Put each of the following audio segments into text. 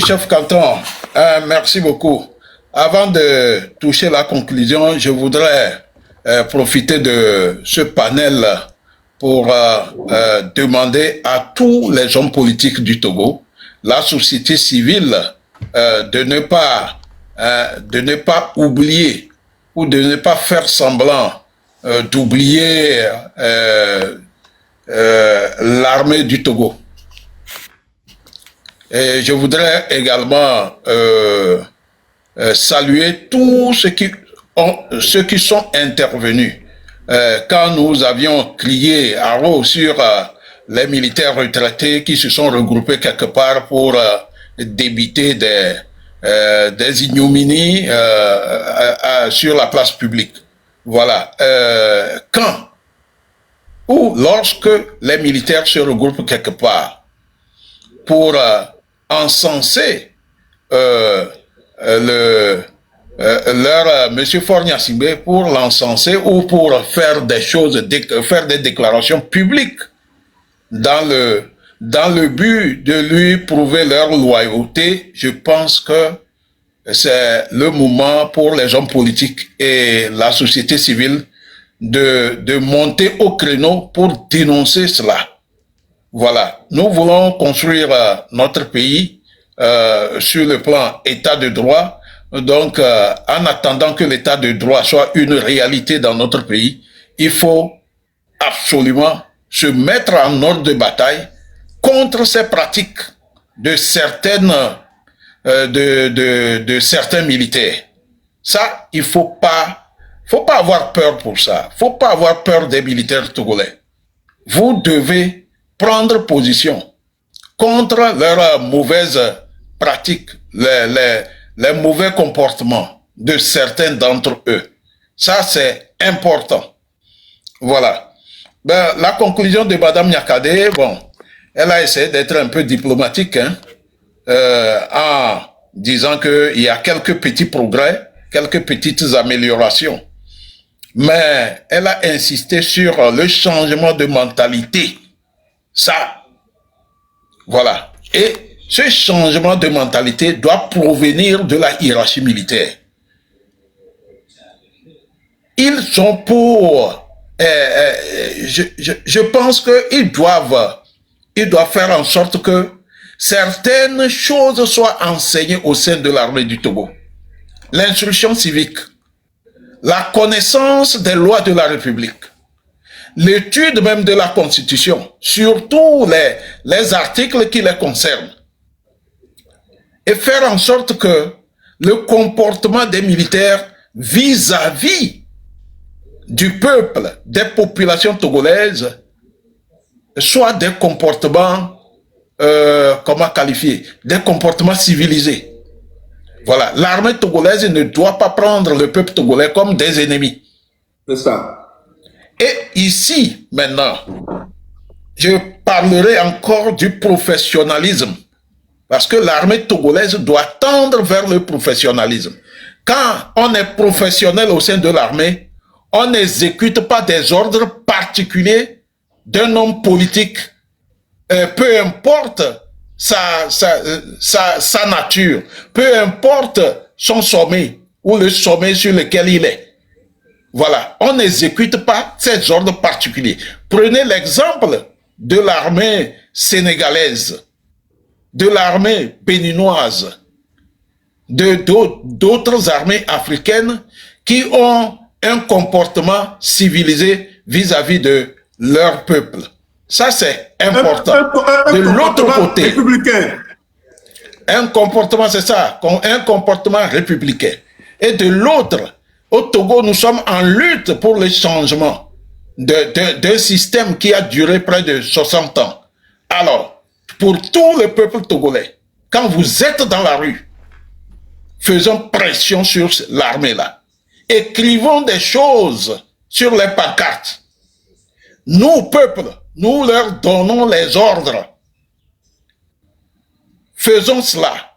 Chef Canton, merci beaucoup. Avant de toucher la conclusion, je voudrais profiter de ce panel pour demander à tous les hommes politiques du Togo, la société civile, de ne pas oublier ou de ne pas faire semblant d'oublier l'armée du Togo. Et je voudrais également saluer tous ceux qui sont intervenus quand nous avions crié à haut sur les militaires retraités qui se sont regroupés quelque part pour débiter des ignominies sur la place publique. Voilà. Quand ou lorsque les militaires se regroupent quelque part pour encenser Monsieur Fornia Simbe, pour l'encenser ou pour faire des choses, faire des déclarations publiques dans le but de lui prouver leur loyauté, je pense que c'est le moment pour les hommes politiques et la société civile de monter au créneau pour dénoncer cela. Voilà, nous voulons construire notre pays sur le plan état de droit. Donc, en attendant que l'état de droit soit une réalité dans notre pays, il faut absolument se mettre en ordre de bataille contre ces pratiques de certaines de certains militaires. Ça, il faut pas avoir peur pour ça. Faut pas avoir peur des militaires togolais. Vous devez prendre position contre leurs mauvaises pratiques, les mauvais comportements de certains d'entre eux. Ça, c'est important. Voilà. Ben, la conclusion de Madame Nyakade, bon, elle a essayé d'être un peu diplomatique, hein, en disant qu'il y a quelques petits progrès, quelques petites améliorations. Mais elle a insisté sur le changement de mentalité. Ça, voilà. Et ce changement de mentalité doit provenir de la hiérarchie militaire. Ils sont pour... je pense qu'ils doivent faire en sorte que certaines choses soient enseignées au sein de l'armée du Togo. L'instruction civique, la connaissance des lois de la République, l'étude même de la Constitution, surtout les articles qui les concernent, et faire en sorte que le comportement des militaires vis-à-vis du peuple, des populations togolaises, soit des comportements, comment qualifier, des comportements civilisés. Voilà, l'armée togolaise ne doit pas prendre le peuple togolais comme des ennemis. C'est ça. Et ici, maintenant, je parlerai encore du professionnalisme. Parce que l'armée togolaise doit tendre vers le professionnalisme. Quand on est professionnel au sein de l'armée, on n'exécute pas des ordres particuliers d'un homme politique. Peu importe sa nature, peu importe son sommet ou le sommet sur lequel il est. Voilà, on n'exécute pas ces ordres particuliers. Prenez l'exemple de l'armée sénégalaise, de l'armée béninoise, d'autres armées africaines qui ont un comportement civilisé vis-à-vis de leur peuple. Ça, c'est important. De l'autre côté, républicain. Un comportement, c'est ça, un comportement républicain. Et de l'autre, au Togo, nous sommes en lutte pour le changement d'un système qui a duré près de 60 ans. Alors, pour tout le peuple togolais, quand vous êtes dans la rue, faisons pression sur l'armée là. Écrivons des choses sur les pancartes. Nous, peuple, nous leur donnons les ordres. Faisons cela.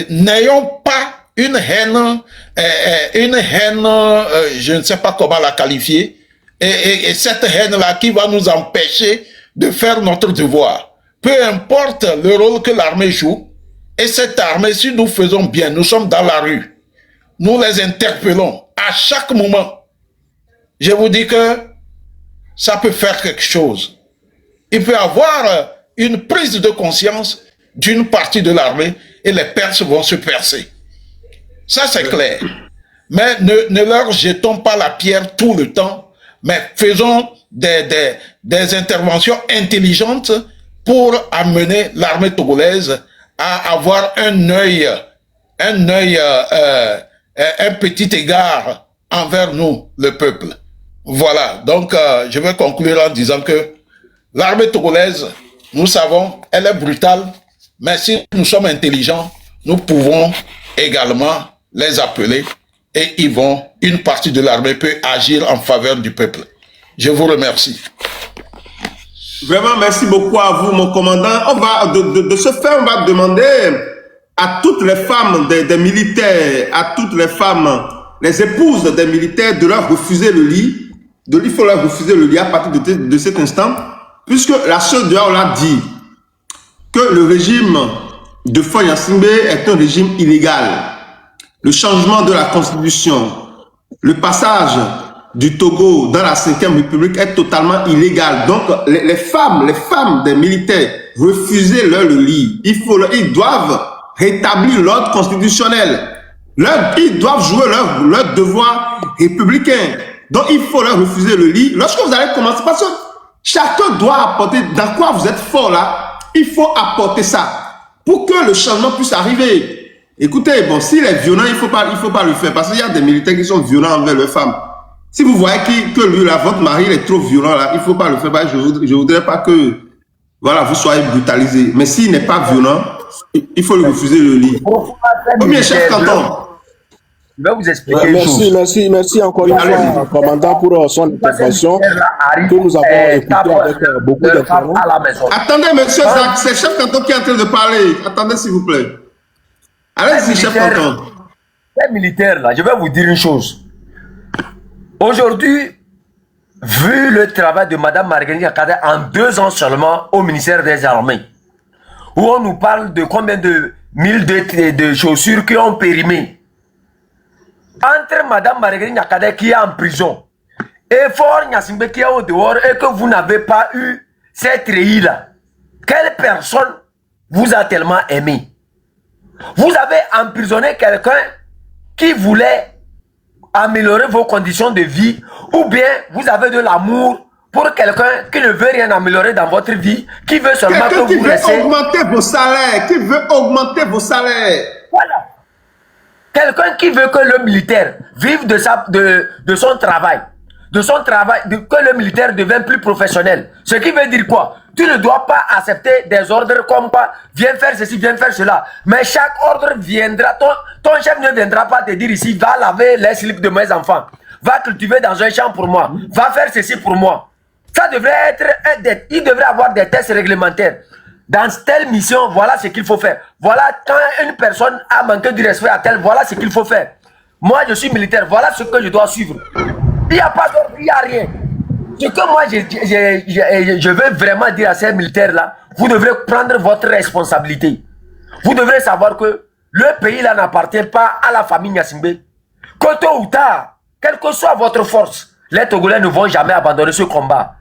N'ayons pas une haine, je ne sais pas comment la qualifier, et cette haine-là qui va nous empêcher de faire notre devoir. Peu importe le rôle que l'armée joue, Et cette armée, si nous faisons bien, nous sommes dans la rue, nous les interpellons à chaque moment. Je vous dis que ça peut faire quelque chose. Il peut y avoir une prise de conscience d'une partie de l'armée et les Perses vont se percer. Ça, c'est clair. Mais ne leur jetons pas la pierre tout le temps, mais faisons des interventions intelligentes pour amener l'armée togolaise à avoir un petit égard envers nous, le peuple. Voilà, donc je vais conclure en disant que l'armée togolaise, nous savons, elle est brutale, mais si nous sommes intelligents, nous pouvons également les appeler et une partie de l'armée peut agir en faveur du peuple. Je vous remercie. Vraiment, merci beaucoup à vous, mon commandant. On va, de ce fait, on va demander à toutes les femmes des militaires, à toutes les femmes, les épouses des militaires, de leur refuser le lit. Il faut leur refuser le lit à partir de cet instant, puisque la sœur Diao l'a dit que le régime de Faure Gnassingbé est un régime illégal. Le changement de la constitution, le passage du Togo dans la 5e République est totalement illégal. Donc, les femmes des militaires, refuser leur le lit. Ils doivent rétablir l'ordre constitutionnel. Ils doivent jouer leur devoir républicain. Donc, il faut leur refuser le lit. Lorsque vous allez commencer, parce que chacun doit apporter, dans quoi vous êtes fort là, il faut apporter ça pour que le changement puisse arriver. Écoutez, bon, s'il est violent, il faut pas le faire, parce qu'il y a des militaires qui sont violents envers les femmes. Si vous voyez que lui, là, votre mari, il est trop violent, là, il faut pas le faire. Je voudrais pas que, voilà, vous soyez brutalisés. Mais s'il n'est pas violent, il faut lui refuser le lit. Combien chef canton? Je vais vous expliquer merci encore une fois, commandant, pour son intervention que nous avons écouté avec beaucoup d'intérêt. Attendez, monsieur Zach, c'est chef canton qui est en train de parler. Attendez, s'il vous plaît. Allez-y, chef canton. Les militaires, là, je vais vous dire une chose. Aujourd'hui, vu le travail de Mme Marguerite Akadé en 2 ans seulement au ministère des Armées, où on nous parle de combien de mille de chaussures qui ont périmé, entre Mme Marguerite Akadé qui est en prison et Faure Gnassingbé qui est au dehors et que vous n'avez pas eu cette treillis-là, quelle personne vous a tellement aimé? Vous avez emprisonné quelqu'un qui voulait améliorer vos conditions de vie, ou bien vous avez de l'amour pour quelqu'un qui ne veut rien améliorer dans votre vie, qui veut seulement que vous laissez... Qui veut augmenter vos salaires, qui veut augmenter vos salaires. Voilà. Quelqu'un qui veut que le militaire vive de son travail, que le militaire devienne plus professionnel. Ce qui veut dire quoi? Tu ne dois pas accepter des ordres comme quoi, viens faire ceci, viens faire cela. Mais chaque ordre viendra, ton chef ne viendra pas te dire ici, va laver les slips de mes enfants, va cultiver dans un champ pour moi, va faire ceci pour moi. Ça devrait être, il devrait avoir des tests réglementaires. Dans telle mission, voilà ce qu'il faut faire. Voilà, quand une personne a manqué du respect à tel, voilà ce qu'il faut faire. Moi, je suis militaire, voilà ce que je dois suivre. Il n'y a pas d'ordre, il n'y a rien. Ce que moi, je veux vraiment dire à ces militaires-là, vous devrez prendre votre responsabilité. Vous devrez savoir que le pays-là n'appartient pas à la famille Gnassingbé. Que tôt ou tard, quelle que soit votre force, les Togolais ne vont jamais abandonner ce combat.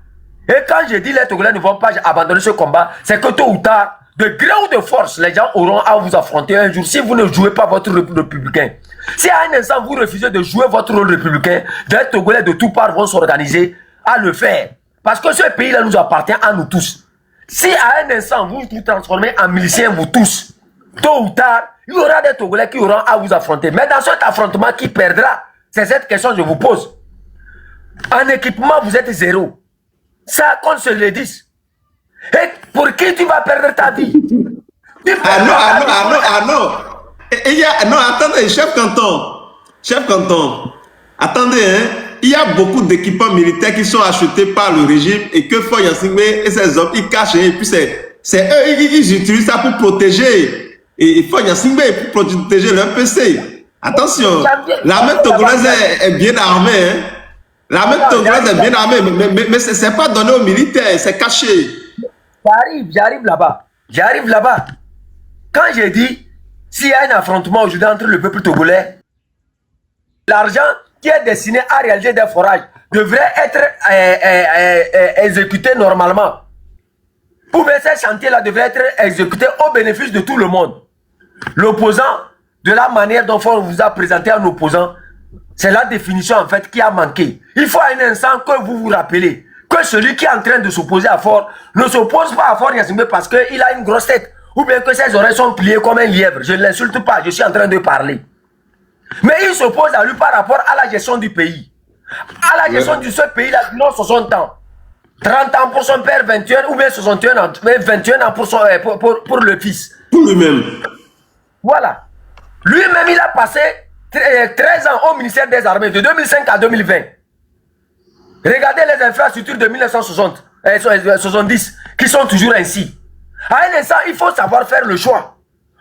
Et quand je dis les Togolais ne vont pas abandonner ce combat, c'est que tôt ou tard, de gré ou de force, les gens auront à vous affronter un jour si vous ne jouez pas votre rôle républicain. Si à un instant vous refusez de jouer votre rôle républicain, les Togolais de toutes parts vont s'organiser à le faire. Parce que ce pays-là nous appartient à nous tous. Si à un instant vous vous transformez en miliciens, vous tous, tôt ou tard, il y aura des Togolais qui auront à vous affronter. Mais dans cet affrontement, qui perdra? C'est cette question que je vous pose. En équipement, vous êtes zéro. Ça, qu'on se le dise. Et pour qui tu vas perdre ta vie? Non. Non, attendez, chef canton. Attendez, hein. Il y a beaucoup d'équipements militaires qui sont achetés par le régime et que Faure Gnassingbé et ses hommes, ils cachent. Et puis c'est eux, ils utilisent ça pour protéger. Et Faure Gnassingbé, pour protéger leur PC. Attention, l'armée togolaise est bien armée, hein. L'armée togolaise est bien armée, mais ce n'est pas donné aux militaires, c'est caché. J'arrive là-bas. Quand j'ai dit, s'il y a un affrontement aujourd'hui entre le peuple togolais, l'argent qui est destiné à réaliser des forages devrait être exécuté normalement. Ou bien ces chantiers-là devraient être exécutés au bénéfice de tout le monde. L'opposant, de la manière dont on vous a présenté un opposant, c'est la définition en fait qui a manqué. Il faut à un instant que vous vous rappelez que celui qui est en train de s'opposer à Fort ne s'oppose pas à Fort Gnassingbé parce qu'il a une grosse tête ou bien que ses oreilles sont pliées comme un lièvre. Je ne l'insulte pas, je suis en train de parler. Mais il s'oppose à lui par rapport à la gestion du pays. À la gestion de ce pays-là, non 60 ans. 30 ans pour son père, 21 ou bien 61 ans, 21 ans pour le fils. Pour lui-même. Voilà. Lui-même, il a passé 13 ans au ministère des Armées, de 2005 à 2020. Regardez les infrastructures de 1970 qui sont toujours ainsi. À un instant, il faut savoir faire le choix.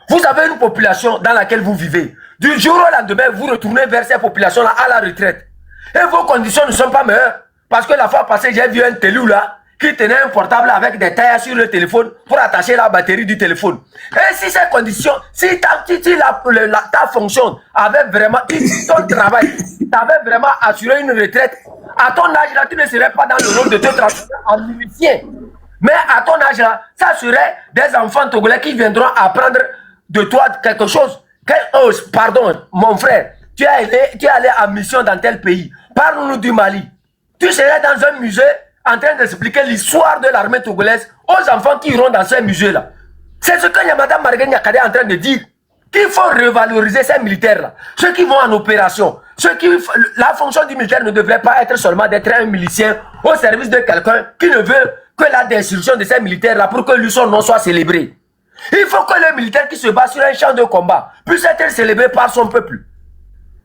Vous avez une population dans laquelle vous vivez. Du jour au lendemain, vous retournez vers ces populations-là à la retraite. Et vos conditions ne sont pas meilleures. Parce que la fois passée, j'ai vu un télou là qui tenait un portable avec des tailles sur le téléphone pour attacher la batterie du téléphone. Et si ces conditions, si ta fonction avait vraiment, ton travail t'avait vraiment assuré une retraite, à ton âge là, tu ne serais pas dans le rôle de te transformer en milicien. Mais à ton âge là, ça serait des enfants togolais qui viendront apprendre de toi quelque chose. Oh, pardon, mon frère, tu es allé en mission dans tel pays. Parle-nous du Mali. Tu serais dans un musée en train d'expliquer l'histoire de l'armée togolaise aux enfants qui iront dans ce musée-là. C'est ce que Mme Marguerite Nyakade est en train de dire. Qu'il faut revaloriser ces militaires-là. Ceux qui vont en opération. La fonction du militaire ne devrait pas être seulement d'être un milicien au service de quelqu'un qui ne veut que la destruction de ces militaires-là pour que lui, son nom soit célébré. Il faut que le militaire qui se bat sur un champ de combat puisse être célébré par son peuple.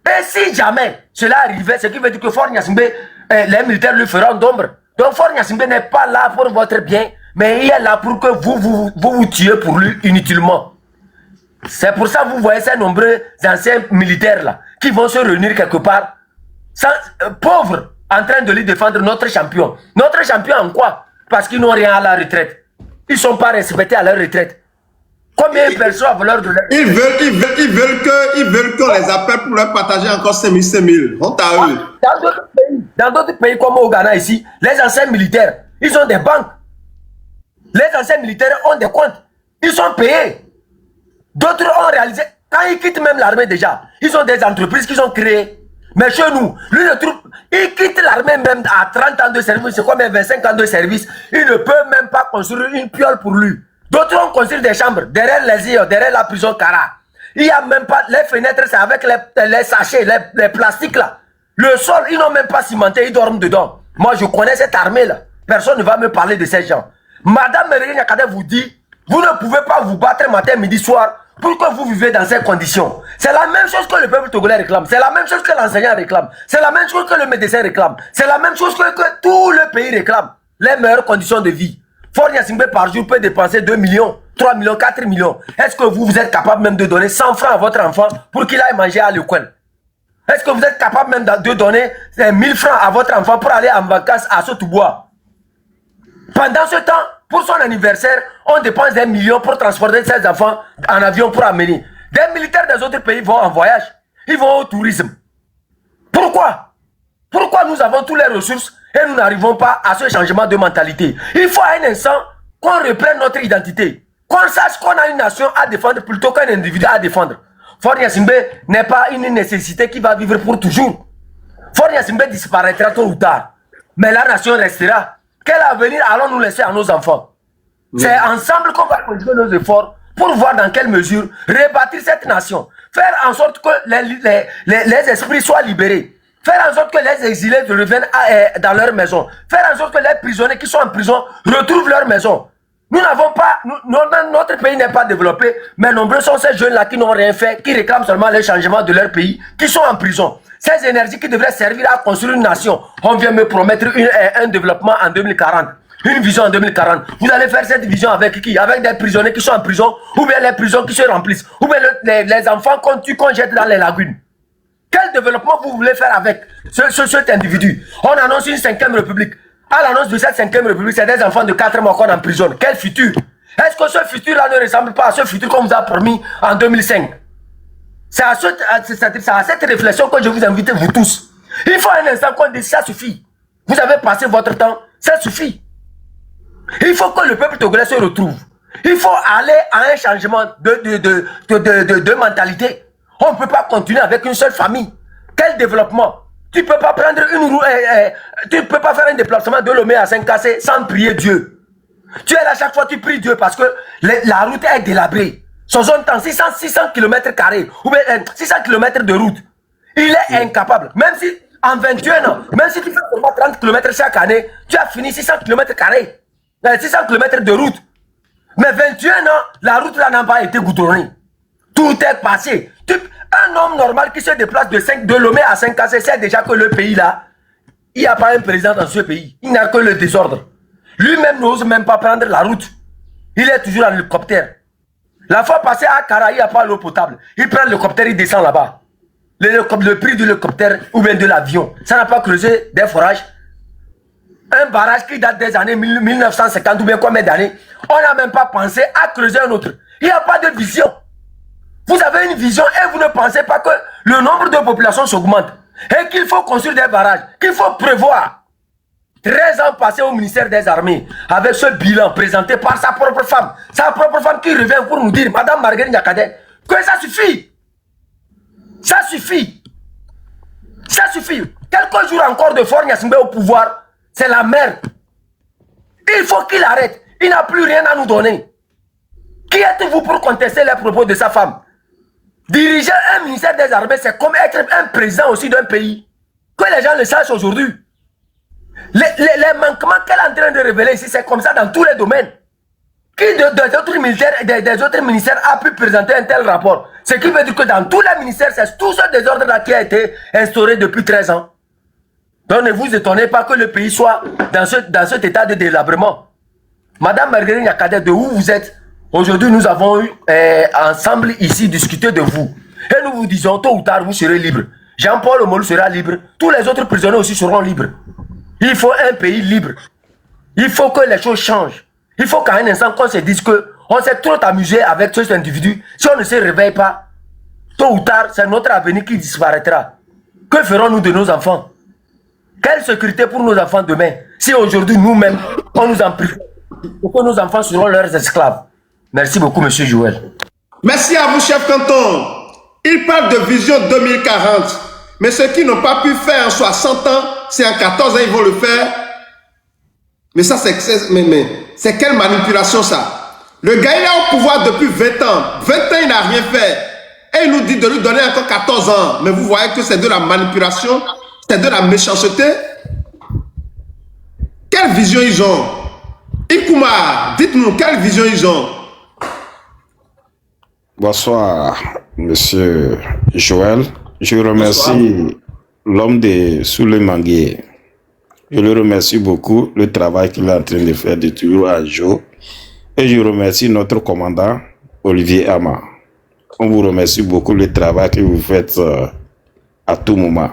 Et si jamais cela arrivait, ce qui veut dire que Fort Gnassingbé, les militaires lui feront d'ombre. Donc Fort Gnassingbé n'est pas là pour votre bien, mais il est là pour que vous tuez pour lui inutilement. C'est pour ça que vous voyez ces nombreux anciens militaires là, qui vont se réunir quelque part, pauvres, en train de lui défendre notre champion. Notre champion en quoi? Parce qu'ils n'ont rien à la retraite. Ils ne sont pas respectés à leur retraite. Combien de personnes à valeur de leur... Ils veulent qu'on les appelle pour leur partager encore 5 000. Honte à eux. Dans d'autres pays comme au Ghana ici, les anciens militaires, ils ont des banques. Les anciens militaires ont des comptes. Ils sont payés. D'autres ont réalisé, quand ils quittent même l'armée déjà, ils ont des entreprises qu'ils ont créées. Mais chez nous, lui le troupe, il quitte l'armée même à 30 ans de service, c'est quoi même 25 ans de service, il ne peut même pas construire une piole pour lui. D'autres ont construit des chambres derrière les îles, derrière la prison Kara. Il n'y a même pas, les fenêtres, c'est avec les sachets, les plastiques là. Le sol, ils n'ont même pas cimenté, ils dorment dedans. Moi, je connais cette armée là. Personne ne va me parler de ces gens. Madame Marguerite Nyakade vous dit, vous ne pouvez pas vous battre matin, midi, soir pour que vous vivez dans ces conditions. C'est la même chose que le peuple togolais réclame. C'est la même chose que l'enseignant réclame. C'est la même chose que le médecin réclame. C'est la même chose que tout le pays réclame. Les meilleures conditions de vie. Fort Gnassingbé par jour peut dépenser 2 millions, 3 millions, 4 millions. Est-ce que vous êtes capable même de donner 100 francs à votre enfant pour qu'il aille manger à l'école? Est-ce que vous êtes capable même de donner 1000 francs à votre enfant pour aller en vacances à Sotoubois? Pendant ce temps, pour son anniversaire, on dépense des millions pour transporter ses enfants en avion pour amener. Des militaires des autres pays vont en voyage. Ils vont au tourisme. Pourquoi? Pourquoi nous avons toutes les ressources et nous n'arrivons pas à ce changement de mentalité? Il faut à un instant qu'on reprenne notre identité. Qu'on sache qu'on a une nation à défendre plutôt qu'un individu à défendre. Fort Gnassingbé n'est pas une nécessité qui va vivre pour toujours. Fort Gnassingbé disparaîtra tôt ou tard. Mais la nation restera. Quel avenir allons-nous laisser à nos enfants? C'est ensemble qu'on va continuer nos efforts pour voir dans quelle mesure rebâtir cette nation. Faire en sorte que les esprits soient libérés. Faire en sorte que les exilés reviennent dans leur maison. Faire en sorte que les prisonniers qui sont en prison retrouvent leur maison. Nous n'avons pas, notre pays n'est pas développé, mais nombreux sont ces jeunes-là qui n'ont rien fait, qui réclament seulement le changement de leur pays, qui sont en prison. Ces énergies qui devraient servir à construire une nation. On vient me promettre un développement en 2040. Une vision en 2040. Vous allez faire cette vision avec qui? Avec des prisonniers qui sont en prison, ou bien les prisons qui se remplissent, ou bien les enfants qu'on jette dans les lagunes. Quel développement vous voulez faire avec cet individu? On annonce une 5e république. À l'annonce de cette 5e république, c'est des enfants de 4 mois qu'on emprisonne. Quel futur? Est-ce que ce futur-là ne ressemble pas à ce futur qu'on vous a promis en 2005? C'est à cette réflexion que je vous invite, vous tous. Il faut un instant qu'on dise, ça suffit. Vous avez passé votre temps, ça suffit. Il faut que le peuple togolais se retrouve. Il faut aller à un changement de mentalité. On ne peut pas continuer avec une seule famille. Quel développement? Tu ne peux pas prendre une roue, tu ne peux pas faire un déplacement de Lomé à Saint-Cassé sans prier Dieu. Tu es là chaque fois, tu pries Dieu parce que la route est délabrée. Son zone temps, 600 km ou bien 600 km de route. Il est incapable. Même si en 21 ans, même si tu fais seulement 30 km chaque année, tu as fini 600 km, 600 km de route. Mais 21 ans, la route là n'a pas été goudronnée. Tout est passé. Un homme normal qui se déplace de Lomé à Saint-Cassé sait déjà que le pays là, il n'y a pas un président dans ce pays. Il n'a que le désordre. Lui-même n'ose même pas prendre la route. Il est toujours en hélicoptère. La fois passée à Kara, il n'y a pas l'eau potable. Il prend l'hélicoptère, il descend là-bas. Le prix de l'hélicoptère ou bien de l'avion, ça n'a pas creusé des forages. Un barrage qui date des années 1950 ou bien combien d'années, on n'a même pas pensé à creuser un autre. Il n'y a pas de vision. Vous avez une vision et vous ne pensez pas que le nombre de populations s'augmente et qu'il faut construire des barrages, qu'il faut prévoir. 13 ans passés au ministère des Armées avec ce bilan présenté par sa propre femme qui revient pour nous dire, Madame Marguerite Nyakadé, que ça suffit. Ça suffit. Ça suffit. Quelques jours encore de Faure Gnassingbé au pouvoir, c'est la merde. Il faut qu'il arrête. Il n'a plus rien à nous donner. Qui êtes-vous pour contester les propos de sa femme? Diriger un ministère des Armées, c'est comme être un président aussi d'un pays. Que les gens le sachent aujourd'hui. Les manquements qu'elle est en train de révéler ici, c'est comme ça dans tous les domaines. Qui des autres ministères a pu présenter un tel rapport? Ce qui veut dire que dans tous les ministères, c'est tout ce désordre-là qui a été instauré depuis 13 ans. Donc ne vous étonnez pas que le pays soit dans cet état de délabrement. Madame Marguerite Nyakadé, de où vous êtes? Aujourd'hui, nous avons eu ensemble ici discuté de vous. Et nous vous disons, tôt ou tard, vous serez libre. Jean-Paul Omolou sera libre. Tous les autres prisonniers aussi seront libres. Il faut un pays libre. Il faut que les choses changent. Il faut qu'à un instant qu'on se dise qu'on s'est trop amusé avec cet individu. Si on ne se réveille pas, tôt ou tard, c'est notre avenir qui disparaîtra. Que ferons-nous de nos enfants? Quelle sécurité pour nos enfants demain? Si aujourd'hui, nous-mêmes, on nous emprisonne, pour que nos enfants seront leurs esclaves. Merci beaucoup, monsieur Joël. Merci à vous, chef canton. Il parle de vision 2040. Mais ceux qui n'ont pas pu faire en 60 ans, c'est en 14 ans, ils vont le faire. Mais ça, c'est quelle manipulation, ça? Le gars, il est au pouvoir depuis 20 ans. 20 ans, il n'a rien fait. Et il nous dit de lui donner encore 14 ans. Mais vous voyez que c'est de la manipulation, c'est de la méchanceté. Quelle vision ils ont? Ikouma, dites-nous, quelle vision ils ont? Bonsoir, monsieur Joël. Je remercie l'homme de Souleymangé. Je le remercie beaucoup, le travail qu'il est en train de faire de toujours à jour. Et je remercie notre commandant, Olivier Ama. On vous remercie beaucoup le travail que vous faites à tout moment.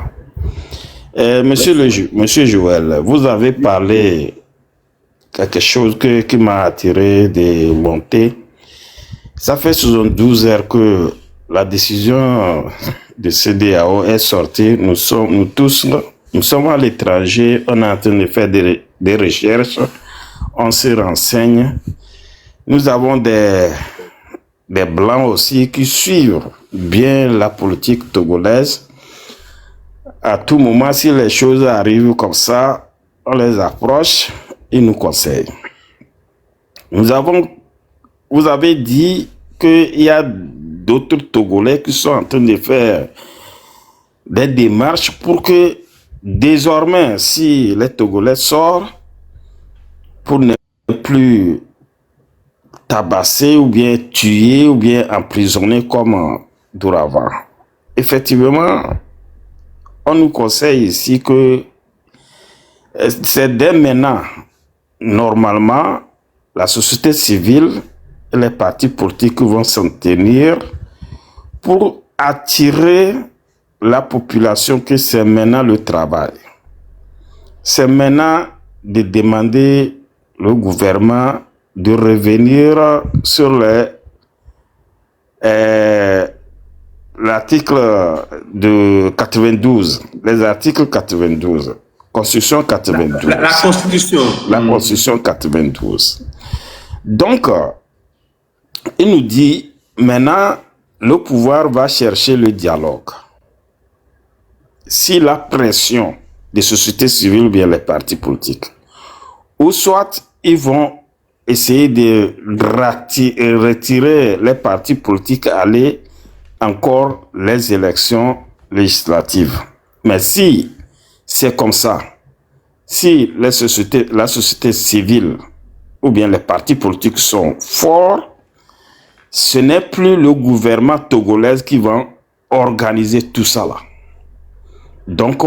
Monsieur Joël, vous avez parlé quelque chose qui m'a attiré de monter. Ça fait 72 heures que la décision de CEDEAO est sortie. Nous sommes à l'étranger, on est en train de faire des recherches, on se renseigne. Nous avons des Blancs aussi qui suivent bien la politique togolaise. À tout moment, si les choses arrivent comme ça, on les approche, ils nous conseillent. Vous avez dit qu'il y a d'autres Togolais qui sont en train de faire des démarches pour que désormais, si les Togolais sortent, pour ne plus tabasser ou bien tuer ou bien emprisonner comme d'auparavant. Effectivement, on nous conseille ici que c'est dès maintenant, normalement, la société civile et les partis politiques vont s'en tenir pour attirer la population que c'est maintenant le travail. C'est maintenant de demander le gouvernement de revenir sur l'article de 92, les articles 92, Constitution 92. La Constitution. La Constitution 92. Donc, il nous dit, maintenant, le pouvoir va chercher le dialogue. Si la pression des sociétés civiles ou bien les partis politiques, ou soit ils vont essayer de retirer les partis politiques, aller encore les élections législatives. Mais si c'est comme ça, si la société civile ou bien les partis politiques sont forts, ce n'est plus le gouvernement togolais qui va organiser tout ça là. Donc,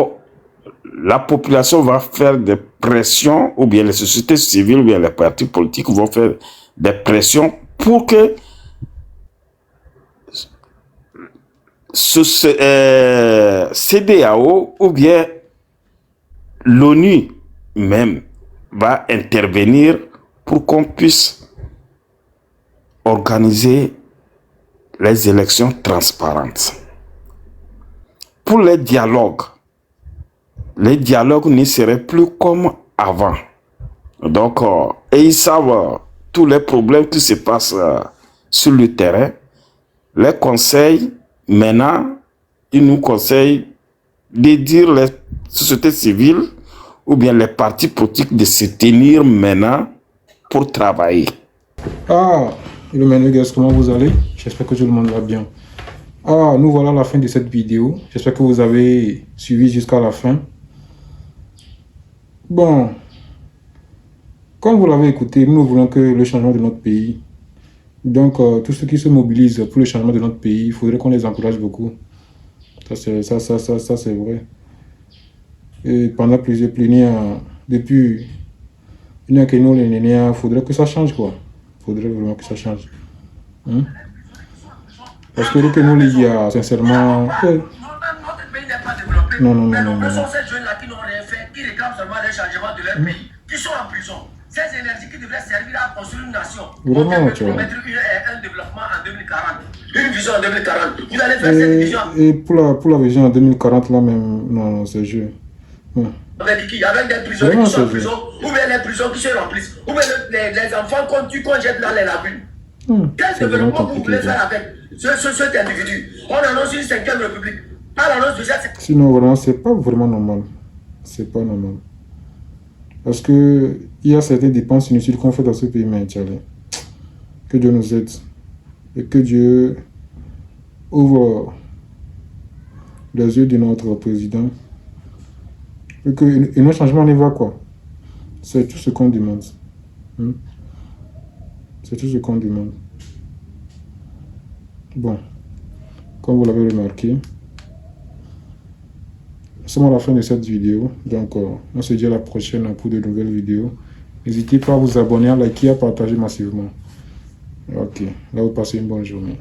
la population va faire des pressions, ou bien les sociétés civiles, ou bien les partis politiques vont faire des pressions pour que CEDEAO ou bien l'ONU même va intervenir pour qu'on puisse organiser les élections transparentes. Pour les dialogues ne seraient plus comme avant. Donc, et ils savent tous les problèmes qui se passent sur le terrain. Les conseils, maintenant, ils nous conseillent de dire les sociétés civiles ou bien les partis politiques de se tenir maintenant pour travailler. Ah, le Menegas, comment vous allez? J'espère que tout le monde va bien. Ah, nous voilà à la fin de cette vidéo. J'espère que vous avez suivi jusqu'à la fin. Bon, comme vous l'avez écouté, nous voulons que le changement de notre pays. Donc, tous ceux qui se mobilisent pour le changement de notre pays, il faudrait qu'on les encourage beaucoup. Ça c'est vrai. Et pendant plusieurs plénières, depuis il faudrait que ça change, quoi. Il faudrait vraiment que ça change. Parce que le Kénol, il y a sincèrement... Notre pays n'est pas développé. Non. Ce sont ces jeunes-là qui n'ont rien fait, qui réclament seulement les changements de leur pays, qui sont en prison. Ces énergies qui devraient servir à construire une nation. Vraiment, tu vois. Promettre un développement en 2040. Une vision en 2040. Vous allez faire cette vision. Et pour la vision en 2040, là même, non, c'est jeu. Avec des prisonniers qui sont en prison, ou bien les prisons qui se remplissent, ou bien les enfants qu'on jette dans les lagunes. Quel développement vous voulez faire avec cet individu? On annonce une 5e république. À l'annonce de cette... Sinon, vraiment, c'est pas vraiment normal. C'est pas normal. Parce que il y a certaines dépenses inutiles qu'on fait dans ce pays, mais Tchale. Que Dieu nous aide. Et que Dieu ouvre les yeux de notre président. Et nos changements, on y va, quoi. C'est tout ce qu'on demande. C'est tout ce qu'on demande. Bon, comme vous l'avez remarqué, nous sommes à la fin de cette vidéo. Donc, on se dit à la prochaine pour de nouvelles vidéos. N'hésitez pas à vous abonner, à liker, à partager massivement. Ok, là vous passez une bonne journée.